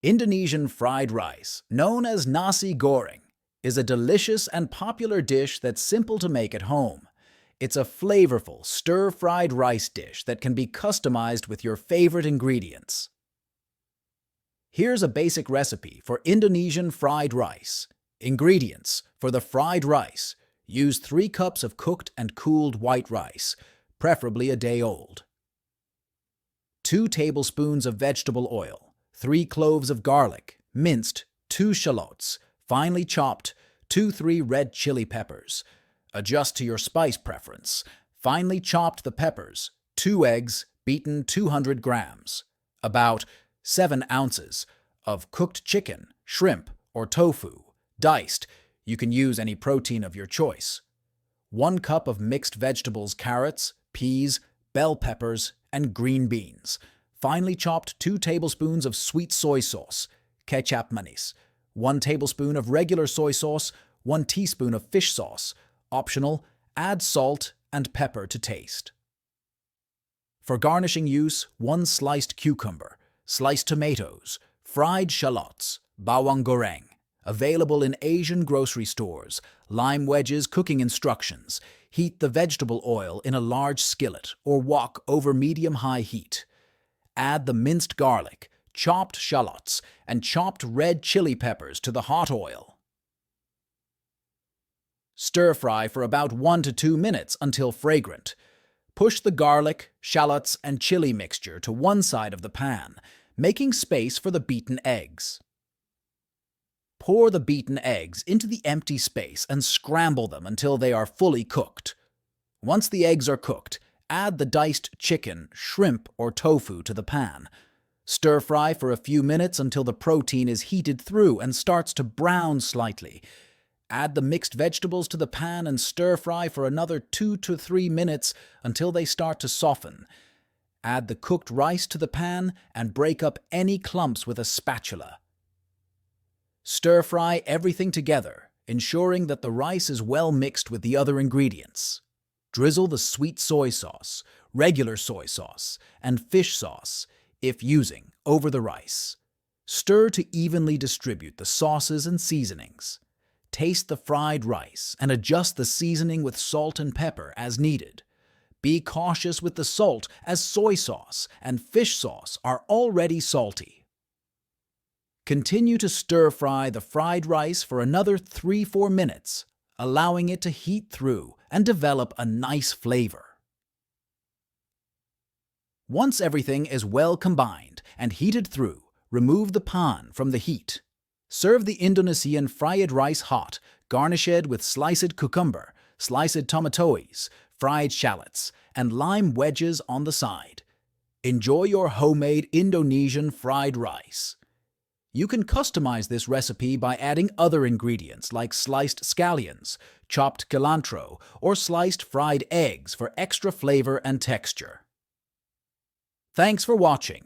Indonesian fried rice, known as Nasi Goreng, is a delicious and popular dish that's simple to make at home. It's a flavorful, stir-fried rice dish that can be customized with your favorite ingredients. Here's a basic recipe for Indonesian fried rice. Ingredients for the fried rice. Use 3 cups of cooked and cooled white rice, preferably a day old. 2 tablespoons of vegetable oil. 3 cloves of garlic, minced, 2 shallots, finely chopped, 2-3 red chili peppers. Adjust to your spice preference. Finely chopped the peppers, 2 eggs, beaten 200 grams. About 7 ounces of cooked chicken, shrimp, or tofu, diced. You can use any protein of your choice. 1 cup of mixed vegetables, carrots, peas, bell peppers, and green beans. Finely chopped 2 tablespoons of sweet soy sauce, kecap manis, 1 tablespoon of regular soy sauce, 1 teaspoon of fish sauce. Optional, add salt and pepper to taste. For garnishing use, 1 sliced cucumber, sliced tomatoes, fried shallots, bawang goreng. Available in Asian grocery stores. Lime wedges cooking instructions. Heat the vegetable oil in a large skillet or wok over medium-high heat. Add the minced garlic, chopped shallots, and chopped red chili peppers to the hot oil. Stir-fry for about 1 to 2 minutes until fragrant. Push the garlic, shallots, and chili mixture to one side of the pan, making space for the beaten eggs. Pour the beaten eggs into the empty space and scramble them until they are fully cooked. Once the eggs are cooked, add the diced chicken, shrimp, or tofu to the pan. Stir-fry for a few minutes until the protein is heated through and starts to brown slightly. Add the mixed vegetables to the pan and stir-fry for another 2 to 3 minutes until they start to soften. Add the cooked rice to the pan and break up any clumps with a spatula. Stir-fry everything together, ensuring that the rice is well mixed with the other ingredients. Drizzle the sweet soy sauce, regular soy sauce, and fish sauce, if using, over the rice. Stir to evenly distribute the sauces and seasonings. Taste the fried rice and adjust the seasoning with salt and pepper as needed. Be cautious with the salt as soy sauce and fish sauce are already salty. Continue to stir-fry the fried rice for another 3-4 minutes, allowing it to heat through and develop a nice flavor. Once everything is well combined and heated through, remove the pan from the heat. Serve the Indonesian fried rice hot, garnished with sliced cucumber, sliced tomatoes, fried shallots, and lime wedges on the side. Enjoy your homemade Indonesian fried rice. You can customize this recipe by adding other ingredients like sliced scallions, chopped cilantro, or sliced fried eggs for extra flavor and texture. Thanks for watching.